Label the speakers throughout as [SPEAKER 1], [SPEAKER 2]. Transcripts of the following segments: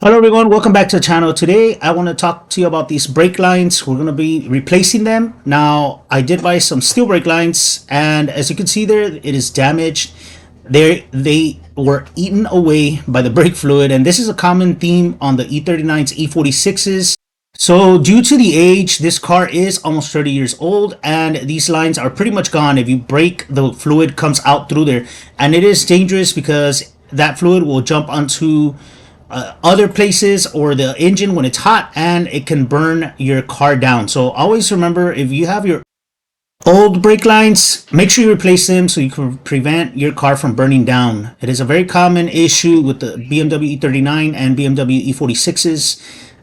[SPEAKER 1] Hello everyone, welcome back to the channel. Today I want to talk to you about these brake lines. We're going to be replacing them. Now I did buy some steel brake lines, and as you can see there, it is damaged. They were eaten away by the brake fluid, and this is a common theme on the E39s, E46s. So due to the age, this car is almost 30 years old, and these lines are pretty much gone. If you brake, the fluid comes out through there, and it is dangerous because that fluid will jump onto other places or the engine when it's hot, and it can burn your car down. So always remember, if you have your old brake lines, make sure you replace them so you can prevent your car from burning down. It is a very common issue with the BMW E39 and BMW E46s,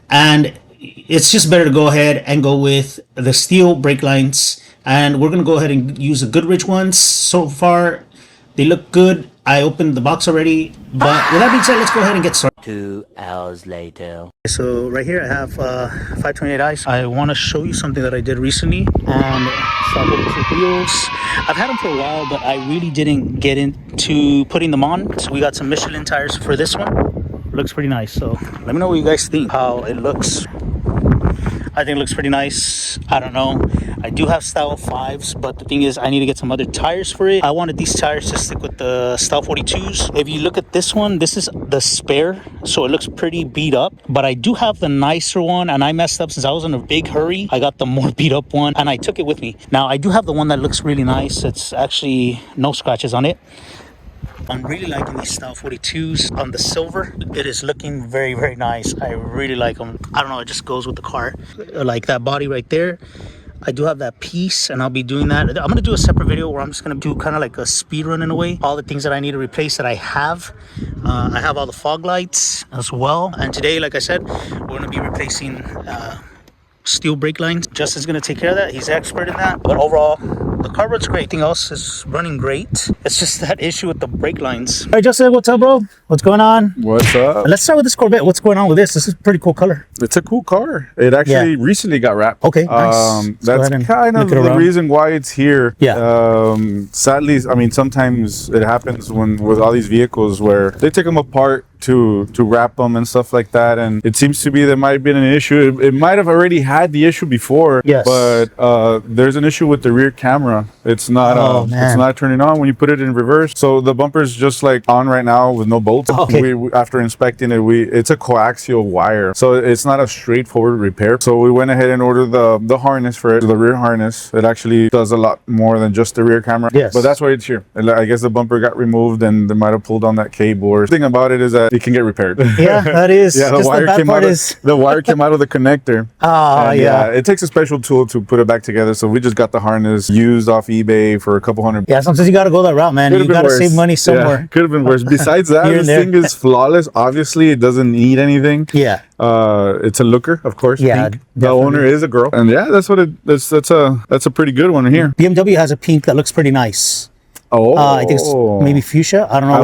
[SPEAKER 1] and it's just better to go ahead and go with the steel brake lines. And we're going to go ahead and use the Goodrich ones. So far they look good. I opened the box already, but with that being said, let's go ahead and get started.
[SPEAKER 2] 2 hours later.
[SPEAKER 1] So right here I have 528i's. I want to show you something that I did recently on Stop wheels. I've had them for a while, but I really didn't get into putting them on. So we got some Michelin tires for this one. Looks pretty nice. So let me know what you guys think, how it looks. I think it looks pretty nice. I don't know. I do have Style 5s, but the thing is I need to get some other tires for it. I wanted these tires to stick with the Style 42s. If you look at this one, this is the spare, so it looks pretty beat up. But I do have the nicer one, and I messed up since I was in a big hurry. I got the more beat up one, and I took it with me. Now I do have the one that looks really nice. It's actually no scratches on it. I'm really liking these Style 42s on the silver. It is looking very, very nice. I really like them. I don't know, it just goes with the car. Like that body right there. I do have that piece, and I'll be doing that. I'm going to do a separate video where I'm just going to do kind of like a speed run in a way. All the things that I need to replace that I have. I have all the fog lights as well. And today, like I said, we're going to be replacing steel brake lines. Justin's going to take care of that. He's an expert in that. But overall, the car runs great. Everything else is running great. It's just that issue with the brake lines. All right, Justin, what's up, bro? What's going on?
[SPEAKER 3] What's up?
[SPEAKER 1] Let's start with this Corvette. What's going on with this? This is a pretty cool color.
[SPEAKER 3] It's a cool car. It actually recently got wrapped.
[SPEAKER 1] Okay, nice.
[SPEAKER 3] That's kind of the reason why it's here.
[SPEAKER 1] Yeah.
[SPEAKER 3] Sadly, I mean, sometimes it happens with all these vehicles where they take them apart to wrap them and stuff like that, and it seems to be there might have been an issue. It might have already had the issue before.
[SPEAKER 1] Yes.
[SPEAKER 3] But there's an issue with the rear camera. It's not it's not turning on when you put it in reverse. So the bumper's just like on right now with no bolts.
[SPEAKER 1] Okay.
[SPEAKER 3] After inspecting it, it's a coaxial wire, so it's not a straightforward repair. So we went ahead and ordered the harness for it, the rear harness. It actually does a lot more than just the rear camera.
[SPEAKER 1] Yes.
[SPEAKER 3] But that's why it's here. I guess the bumper got removed, and they might have pulled on that cable. Or the thing about it is that it can get repaired.
[SPEAKER 1] Yeah, that is.
[SPEAKER 3] Yeah, the wire came out of the connector.
[SPEAKER 1] Yeah.
[SPEAKER 3] It takes a special tool to put it back together. So we just got the harness used off eBay for a couple $100.
[SPEAKER 1] Yeah, sometimes you got to go that route, man. You got to save money somewhere.
[SPEAKER 3] Yeah, could have been worse. Besides that, this thing is flawless. Obviously, it doesn't need anything.
[SPEAKER 1] Yeah.
[SPEAKER 3] It's a looker, of course.
[SPEAKER 1] Yeah,
[SPEAKER 3] pink. The owner is a girl, and yeah, that's a pretty good one here.
[SPEAKER 1] BMW has a pink that looks pretty nice.
[SPEAKER 3] Oh,
[SPEAKER 1] I think it's maybe fuchsia. I don't know.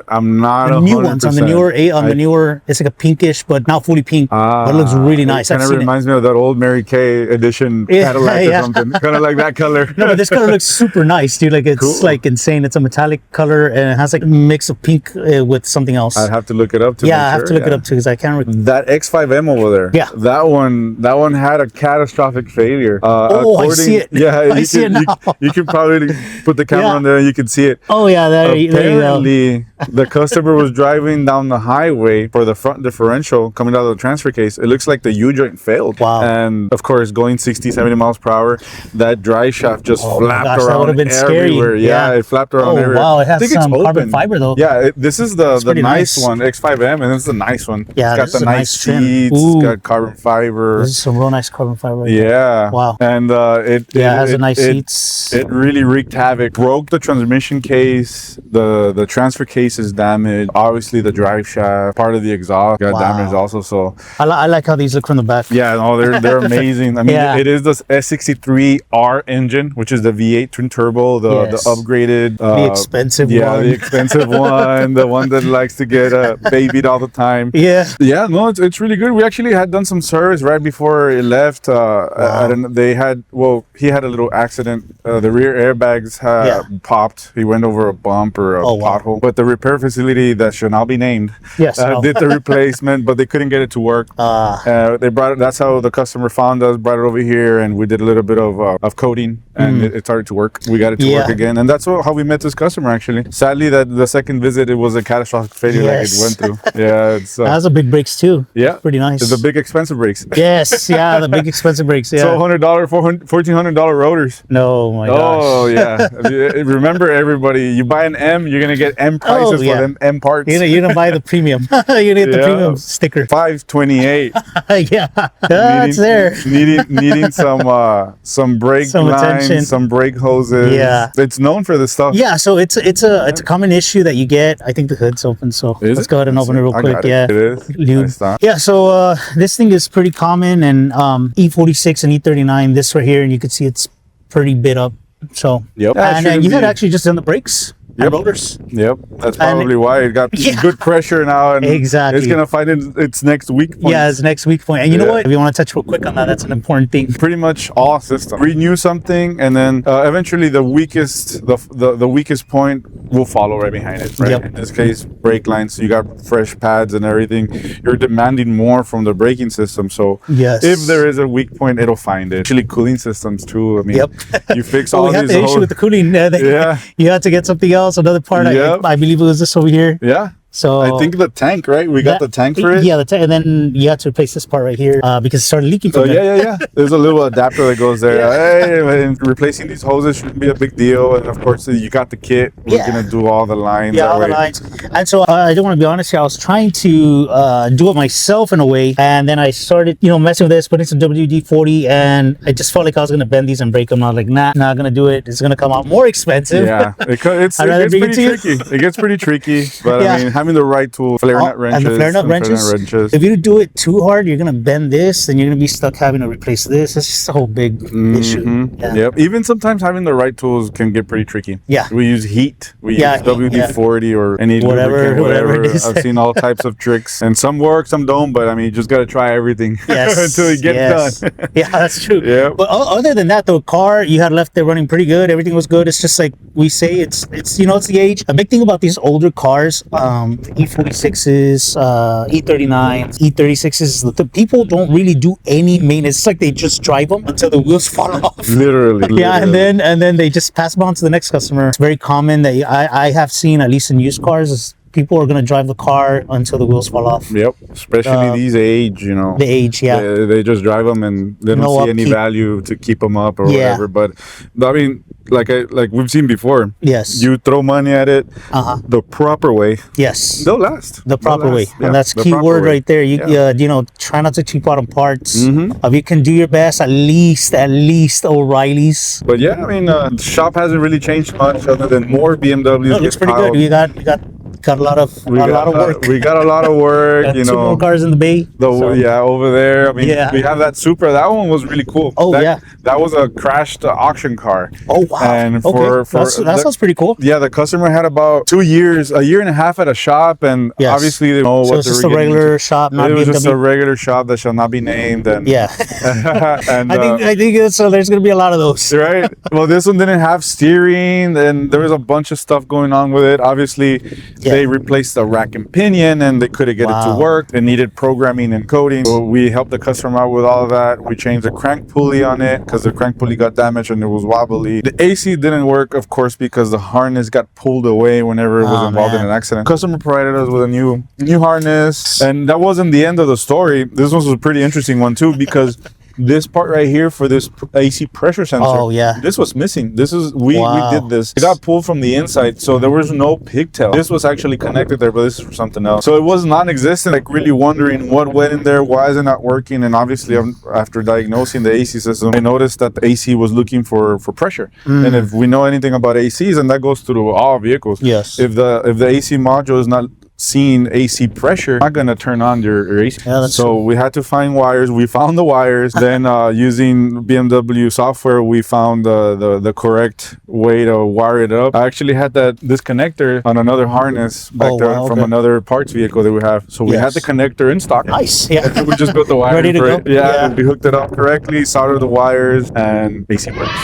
[SPEAKER 3] I'm not.
[SPEAKER 1] The new ones on the newer, it's like a pinkish, but not fully pink. But it looks really nice.
[SPEAKER 3] It kind of reminds me of that old Mary Kay edition Cadillac or something. Kind of like that color.
[SPEAKER 1] No, but this color looks super nice, dude. Like it's like insane. It's a metallic color, and it has like a mix of pink with something else.
[SPEAKER 3] I'd have to look it up.
[SPEAKER 1] I have to look it up too, because I can't.
[SPEAKER 3] That X5M over there.
[SPEAKER 1] Yeah.
[SPEAKER 3] That one had a catastrophic failure.
[SPEAKER 1] I see it.
[SPEAKER 3] Yeah,
[SPEAKER 1] I see it now.
[SPEAKER 3] You can probably put the camera on there, and you can see it.
[SPEAKER 1] Oh yeah.
[SPEAKER 3] Apparently, the customer was driving down the highway for the front differential coming out of the transfer case. It looks like the U-joint failed.
[SPEAKER 1] Wow.
[SPEAKER 3] And of course, going 60, 70 miles per hour, that drive shaft just flapped around everywhere.
[SPEAKER 1] Scary.
[SPEAKER 3] Yeah, it flapped around everywhere.
[SPEAKER 1] Wow, it has some carbon fiber though.
[SPEAKER 3] Yeah, this is the nice one, X5M, and this is the nice one.
[SPEAKER 1] Yeah,
[SPEAKER 3] it's got the nice seats. It's got carbon fiber.
[SPEAKER 1] This is some real nice carbon fiber.
[SPEAKER 3] Yeah.
[SPEAKER 1] Wow.
[SPEAKER 3] And it
[SPEAKER 1] has a nice seats.
[SPEAKER 3] It really wreaked havoc. Broke the transmission case. The transfer case is damaged. Obviously, the drive shaft, part of the exhaust got damaged also. So
[SPEAKER 1] I like how these look from the back.
[SPEAKER 3] Yeah, no, they're amazing. I mean, it is the S63R engine, which is the V8 twin turbo, the upgraded,
[SPEAKER 1] the expensive one.
[SPEAKER 3] Yeah, the expensive one, the one that likes to get babied all the time.
[SPEAKER 1] Yeah.
[SPEAKER 3] Yeah, no, it's really good. We actually had done some service right before it left. He had a little accident. The rear airbags had popped. slipped. He went over a bump or a pothole. But the repair facility that should not be named did the replacement, but they couldn't get it to work. They brought it. That's how the customer found us. Brought it over here, and we did a little bit of coating, and it started to work. We got it to work again, and that's how we met this customer. Actually, sadly, that the second visit it was a catastrophic failure like it went through. Yeah, it's
[SPEAKER 1] that's a big brakes too.
[SPEAKER 3] Yeah,
[SPEAKER 1] pretty nice.
[SPEAKER 3] The big expensive brakes.
[SPEAKER 1] Yes, yeah, the big expensive brakes. Yeah,
[SPEAKER 3] so $1,400 rotors.
[SPEAKER 1] No, my gosh.
[SPEAKER 3] Oh yeah. Remember, everybody, you buy an M, you're gonna get M prices for them M parts.
[SPEAKER 1] You're gonna buy the premium. You're gonna get the premium sticker.
[SPEAKER 3] 528.
[SPEAKER 1] Yeah, it's there.
[SPEAKER 3] Needing some brake lines, some brake hoses.
[SPEAKER 1] Yeah,
[SPEAKER 3] it's known for this stuff.
[SPEAKER 1] Yeah, so it's a common issue that you get. I think the hood's open, so let's go ahead and open it real quick. Yeah,
[SPEAKER 3] it is.
[SPEAKER 1] Yeah, so this thing is pretty common, and E46 and E39. This right here, and you can see it's pretty bit up. So and you had actually just done the brakes. Rotors.
[SPEAKER 3] Yep, that's probably why it got good pressure now, and it's gonna find its next weak point.
[SPEAKER 1] Yeah, its next weak point. And you know what? If you want to touch real quick on that, that's an important thing.
[SPEAKER 3] Pretty much all systems renew something, and then eventually the weakest point will follow right behind it. Right. In this case, brake lines. So you got fresh pads and everything. You're demanding more from the braking system. So if there is a weak point, it'll find it. Actually, cooling systems too. I mean, you fix all these. We have the issue
[SPEAKER 1] with the cooling. You had to get something else. Another part, I believe it was this over here.
[SPEAKER 3] Yeah.
[SPEAKER 1] So
[SPEAKER 3] I think the tank, right? We got the tank for it.
[SPEAKER 1] Yeah, the tank, and then you had to replace this part right here because it started leaking from there.
[SPEAKER 3] Yeah. There's a little adapter that goes there. Hey, and replacing these hoses shouldn't be a big deal. And of course, you got the kit. We're gonna do all the lines.
[SPEAKER 1] Yeah, all the lines. And so I don't want to be honest here. I was trying to do it myself in a way, and then I started, messing with this, putting some WD-40, and I just felt like I was gonna bend these and break them. I was like, nah, not gonna do it. It's gonna come out more expensive.
[SPEAKER 3] Yeah, it gets pretty tricky. It gets pretty tricky, but I mean, having the right tool, flare nut wrenches,
[SPEAKER 1] and the flare nut wrenches. If you do it too hard, you're gonna bend this, and you're gonna be stuck having to replace this. It's just a whole big issue.
[SPEAKER 3] Yep. Even sometimes having the right tools can get pretty tricky.
[SPEAKER 1] Yeah.
[SPEAKER 3] We use heat. We use WD-40 or any whatever.
[SPEAKER 1] It is.
[SPEAKER 3] I've seen all types of tricks, and some work, some don't. But I mean, you just gotta try everything until you get done.
[SPEAKER 1] Yeah, that's true.
[SPEAKER 3] Yeah.
[SPEAKER 1] But other than that, the car you had left there running pretty good. Everything was good. It's just like we say, it's it's the age. A big thing about these older cars, E46s, E39s, E36s, the people don't really do any maintenance. It's like they just drive them until the wheels fall off.
[SPEAKER 3] Literally.
[SPEAKER 1] Yeah, and then they just pass them on to the next customer. It's very common that I have seen, at least in used cars, people are going to drive the car until the wheels fall off.
[SPEAKER 3] Yep, especially these age,
[SPEAKER 1] The age,
[SPEAKER 3] They just drive them and they don't see any value to keep them up or whatever. But I mean, like we've seen before.
[SPEAKER 1] Yes.
[SPEAKER 3] You throw money at it the proper way.
[SPEAKER 1] Yes.
[SPEAKER 3] They'll last.
[SPEAKER 1] The proper way.
[SPEAKER 3] Yeah,
[SPEAKER 1] and that's key word right there. You try not to cheap out on parts. If you can do your best, at least O'Reilly's.
[SPEAKER 3] But yeah, I mean, the shop hasn't really changed much other than more BMWs.
[SPEAKER 1] No, it looks pretty good. You got a lot of work.
[SPEAKER 3] We got a lot of work.
[SPEAKER 1] Two more cars in the bay.
[SPEAKER 3] Over there. I mean, we have that Supra. That one was really cool. That was a crashed auction car.
[SPEAKER 1] Oh wow!
[SPEAKER 3] And
[SPEAKER 1] that sounds pretty cool.
[SPEAKER 3] Yeah, the customer had about 2 years, a year and a half at a shop, and obviously they know what
[SPEAKER 1] it's just a regular shop.
[SPEAKER 3] It was just a regular shop that shall not be named. And
[SPEAKER 1] and I think so. There's gonna be a lot of those,
[SPEAKER 3] right? Well, this one didn't have steering, and there was a bunch of stuff going on with it. Obviously, they replaced the rack and pinion, and they couldn't get it to work. They needed programming and coding. So we helped the customer out with all of that. We changed the crank pulley on it because the crank pulley got damaged and it was wobbly. The AC didn't work, of course, because the harness got pulled away whenever it was involved in an accident. Customer provided us with a new harness, and that wasn't the end of the story. This one was a pretty interesting one too, because this part right here for this AC pressure sensor, this was missing. This is we did this. It got pulled from the inside, so there was no pigtail. This was actually connected there, but this is for something else. So it was non-existent. Like really wondering what went in there, why is it not working? And obviously, after diagnosing the AC system, I noticed that the AC was looking for pressure. And if we know anything about ACs, and that goes through all vehicles, if the AC module is not seeing AC pressure, not gonna turn on your AC. So we had to find wires. We found the wires. Then using BMW software, we found the correct way to wire it up. I actually had this connector on another harness back there from another parts vehicle that we have. So we had the connector in stock.
[SPEAKER 1] Nice. Yeah.
[SPEAKER 3] We just built the wire
[SPEAKER 1] ready to go.
[SPEAKER 3] We hooked it up correctly, soldered the wires, and AC works.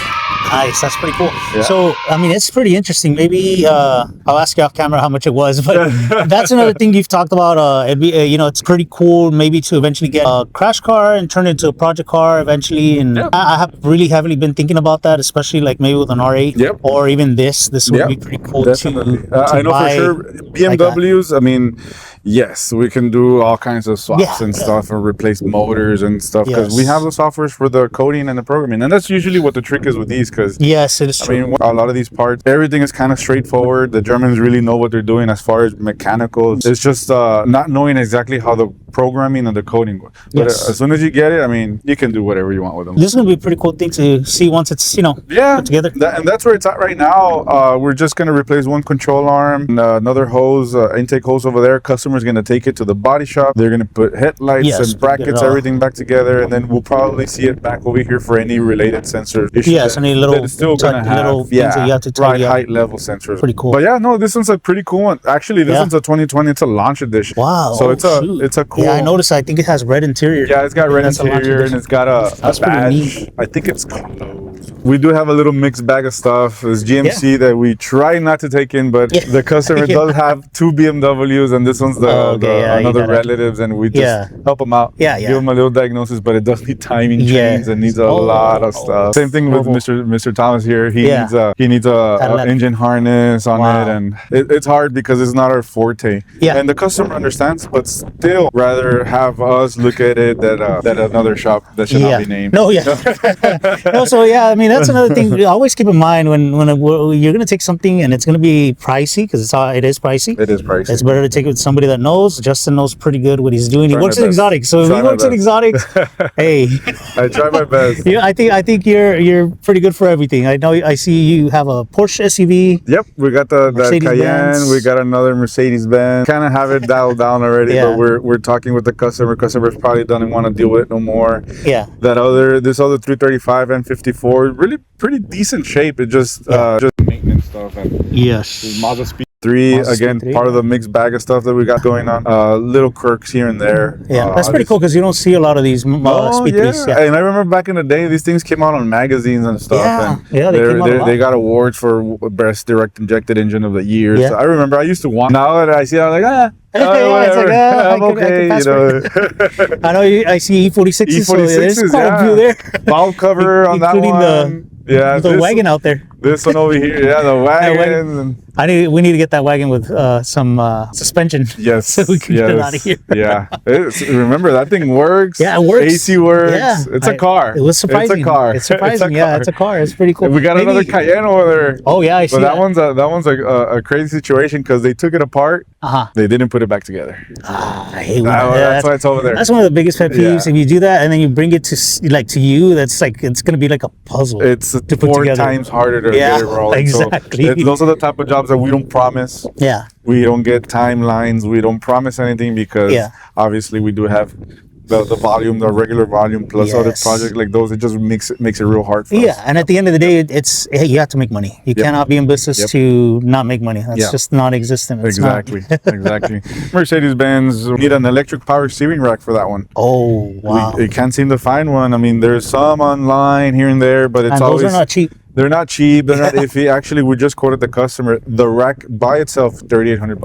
[SPEAKER 1] Nice, that's pretty cool.
[SPEAKER 3] Yeah.
[SPEAKER 1] So, I mean, it's pretty interesting. Maybe I'll ask you off camera how much it was, but that's another thing you've talked about. It'd be, it's pretty cool maybe to eventually get a crash car and turn it into a project car eventually. And I have really heavily been thinking about that, especially like maybe with an R8 or even this. This would be pretty cool
[SPEAKER 3] definitely.
[SPEAKER 1] to
[SPEAKER 3] I know for sure BMWs, I mean, yes, we can do all kinds of swaps and stuff and replace motors and stuff because we have the softwares for the coding and the programming. And that's usually what the trick is with these because
[SPEAKER 1] it is true.
[SPEAKER 3] I mean, a lot of these parts, everything is kind of straightforward. The Germans really know what they're doing as far as mechanical. It's just not knowing exactly how the programming and the coding works. But as soon as you get it, I mean, you can do whatever you want with them.
[SPEAKER 1] This is going to be a pretty cool thing to see once it's, put together.
[SPEAKER 3] And that's where it's at right now. We're just going to replace one control arm, and, another hose, intake hose over there. Customer's going to take it to the body shop. They're going to put headlights and brackets, everything back together, and then we'll probably see it back over here for any related sensor issues.
[SPEAKER 1] Yes, any little,
[SPEAKER 3] it's still going to have,
[SPEAKER 1] things that you have to
[SPEAKER 3] height level sensors.
[SPEAKER 1] Pretty cool.
[SPEAKER 3] But yeah, no, this one's a pretty cool one. Actually, this one's a 2020. It's a launch edition.
[SPEAKER 1] Wow.
[SPEAKER 3] So it's a cool.
[SPEAKER 1] Yeah, I noticed. I think it has red interior.
[SPEAKER 3] Yeah, it's got red interior and it's got a badge. I think it's closed. We do have a little mixed bag of stuff. There's GMC that we try not to take in, but the customer does have 2 BMWs, and this one's another relatives, and we just help them out. Give them a little diagnosis, but it does need timing chains and needs a lot of stuff. Same thing with Mr. Thomas here. He needs a engine harness on it, and it's hard because it's not our forte. And the customer understands, but still rather have us look at it than another shop that should not be named.
[SPEAKER 1] I mean, that's another thing. Always keep in mind when you're going to take something and it's going to be pricey, because it is pricey.
[SPEAKER 3] It is pricey.
[SPEAKER 1] It's better to take it with somebody that knows. Justin knows pretty good what he's doing. He works in exotics, so if he works in exotics, hey,
[SPEAKER 3] I try my best.
[SPEAKER 1] I think you're pretty good for everything. I know. I see you have a Porsche SUV.
[SPEAKER 3] Yep, we got that Cayenne. We got another Mercedes Benz. Kind of have it dialed down already, but we're talking with the customer. Customer's probably doesn't want to deal with it no more. This other 335 and 54, really pretty decent shape. It just maintenance stuff and Mazda Speed 3 again, part of the mixed bag of stuff that we got going on. Little quirks here and there.
[SPEAKER 1] That's pretty cool because you don't see a lot of these Speed 3s.
[SPEAKER 3] And I remember back in the day, these things came out on magazines and stuff. They got awards for best direct injected engine of the year. So I remember I used to want. Now that I see it, I'm like, whatever. I'm okay.
[SPEAKER 1] I know. I see E46s. So there's quite a few there.
[SPEAKER 3] Valve cover on that one.
[SPEAKER 1] The wagon out there.
[SPEAKER 3] This one over here, the wagon.
[SPEAKER 1] We need to get that wagon with some suspension.
[SPEAKER 3] Yes,
[SPEAKER 1] so we can get it out of here.
[SPEAKER 3] Remember that thing works.
[SPEAKER 1] Yeah, it works.
[SPEAKER 3] AC works. It's a car.
[SPEAKER 1] It was surprising.
[SPEAKER 3] It's a car.
[SPEAKER 1] It's surprising. It's a car. It's pretty cool.
[SPEAKER 3] We got another Cayenne over there.
[SPEAKER 1] Oh yeah, I see.
[SPEAKER 3] But that one's a crazy situation because they took it apart. They didn't put it back together.
[SPEAKER 1] I hate
[SPEAKER 3] that's why it's over there.
[SPEAKER 1] That's one of the biggest pet peeves. If you do that and then you bring it to you, that's like it's gonna be like a puzzle.
[SPEAKER 3] It's to put 4 times harder to get it rolling.
[SPEAKER 1] Exactly.
[SPEAKER 3] So those are the type of jobs that we don't promise. We don't get timelines. We don't promise anything because obviously we do have the volume, the regular volume plus other projects like those. It just makes it real hard for us.
[SPEAKER 1] And at the end of the day, it's you have to make money. You cannot be in business to not make money. That's just non-existent.
[SPEAKER 3] Exactly. Mercedes-Benz need an electric power steering rack for that one.
[SPEAKER 1] Oh wow!
[SPEAKER 3] We can't seem to find one. I mean, there's some online here and there, but it's always
[SPEAKER 1] those are not cheap.
[SPEAKER 3] They're not cheap. They're not iffy. Actually, we just quoted the customer. The rack by itself, $3,800,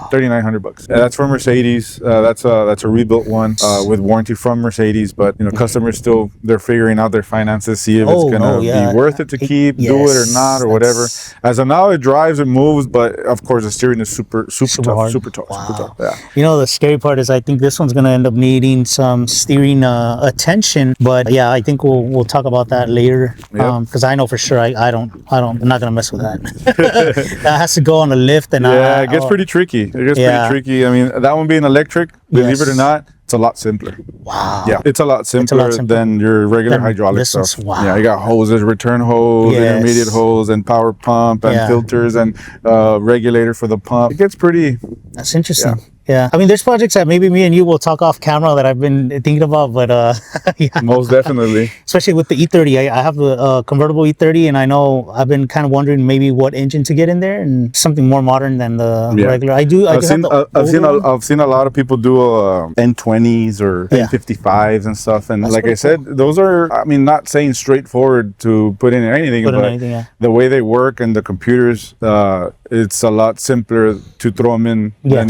[SPEAKER 3] $3,900. That's for Mercedes. That's a rebuilt one with warranty from Mercedes. But customers still they're figuring out their finances, see if it's gonna be worth it to keep, do it or not, or whatever. As of now, it drives, it moves, but of course, the steering is super tough, super tough. Yeah.
[SPEAKER 1] The scary part is I think this one's gonna end up needing some steering attention. But I think we'll talk about that later because I know for sure. I'm not gonna mess with that. That has to go on a lift, and
[SPEAKER 3] it gets pretty tricky. Pretty tricky. I mean, that one being electric, believe it or not, it's a lot simpler.
[SPEAKER 1] Wow.
[SPEAKER 3] Yeah, it's a lot simpler than your regular hydraulic stuff. Yeah, you got hoses, return hose, intermediate hose, and power pump, and filters, and regulator for the pump. It gets pretty.
[SPEAKER 1] That's interesting. Yeah. I mean, there's projects that maybe me and you will talk off camera that I've been thinking about, but yeah.
[SPEAKER 3] Most definitely.
[SPEAKER 1] Especially with the E30. I have a convertible E30, and I know I've been kind of wondering maybe what engine to get in there, and something more modern than the regular.
[SPEAKER 3] I've seen a lot of people do N20s or N55s and stuff, and like I said, those are, I mean, not saying straightforward to put in anything, but the way they work and the computers, it's a lot simpler to throw them in than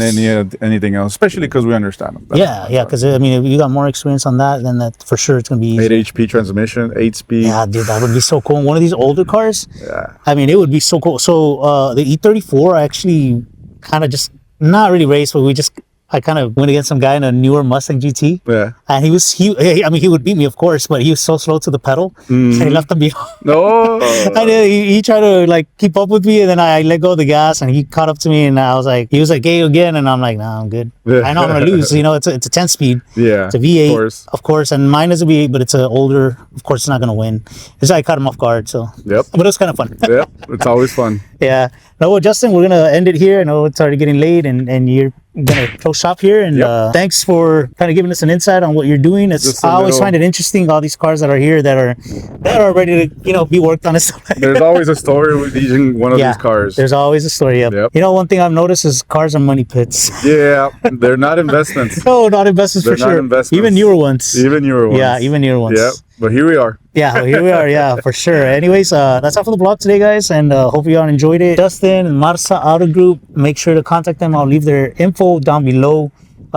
[SPEAKER 3] anything else, especially because we understand them.
[SPEAKER 1] Yeah, because I mean, if you got more experience on that, then that for sure it's gonna be easy.
[SPEAKER 3] 8 HP transmission, 8-speed.
[SPEAKER 1] Yeah, dude, that would be so cool. One of these older cars.
[SPEAKER 3] Yeah.
[SPEAKER 1] I mean, it would be so cool. So the E34 actually kind of just not really raced, but I kind of went against some guy in a newer Mustang GT.
[SPEAKER 3] Yeah.
[SPEAKER 1] And he would beat me, of course, but he was so slow to the pedal. And he left him behind.
[SPEAKER 3] No.
[SPEAKER 1] And he tried to like keep up with me, and then I let go of the gas, and he caught up to me, and he was like, hey, again, and I'm like, nah, I'm good. I know I'm gonna lose. You know, it's a 10 speed.
[SPEAKER 3] Yeah.
[SPEAKER 1] It's a V8, of course, and mine is a V8, but it's an older. Of course, it's not gonna win. I caught him off guard, so.
[SPEAKER 3] Yep.
[SPEAKER 1] But it was kind of fun.
[SPEAKER 3] Yep. It's always fun.
[SPEAKER 1] Yeah. No, well, Justin, we're gonna end it here. I know it's already getting late, and you're gonna close shop here. And thanks for kind of giving us an insight on what you're doing. I always find it interesting, all these cars that are here that are ready to be worked on and stuff.
[SPEAKER 3] There's always a story with each one of these cars.
[SPEAKER 1] There's always a story. Yep. You know, one thing I've noticed is cars are money pits.
[SPEAKER 3] Yeah, they're not investments.
[SPEAKER 1] No, not investments for sure.
[SPEAKER 3] Investments.
[SPEAKER 1] Even newer ones. Yeah, even newer ones.
[SPEAKER 3] Yep. But here we are.
[SPEAKER 1] Yeah, well, here we are. Yeah, for sure. Anyways, that's all for the vlog today, guys, and hope you all enjoyed it. Justin and Marzaautogroup, make sure to contact them. I'll leave their info down below.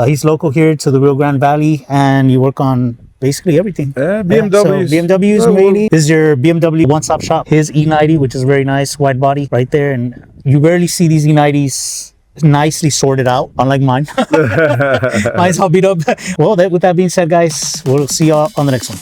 [SPEAKER 1] He's local here to the Rio Grande Valley, and you work on basically everything.
[SPEAKER 3] Yeah, BMWs.
[SPEAKER 1] So BMWs mainly. This is your BMW one-stop shop. His E90, which is very nice, wide body right there, and you rarely see these E90s nicely sorted out, unlike mine. Mine's all beat up. Well, with that being said, guys, we'll see y'all on the next one.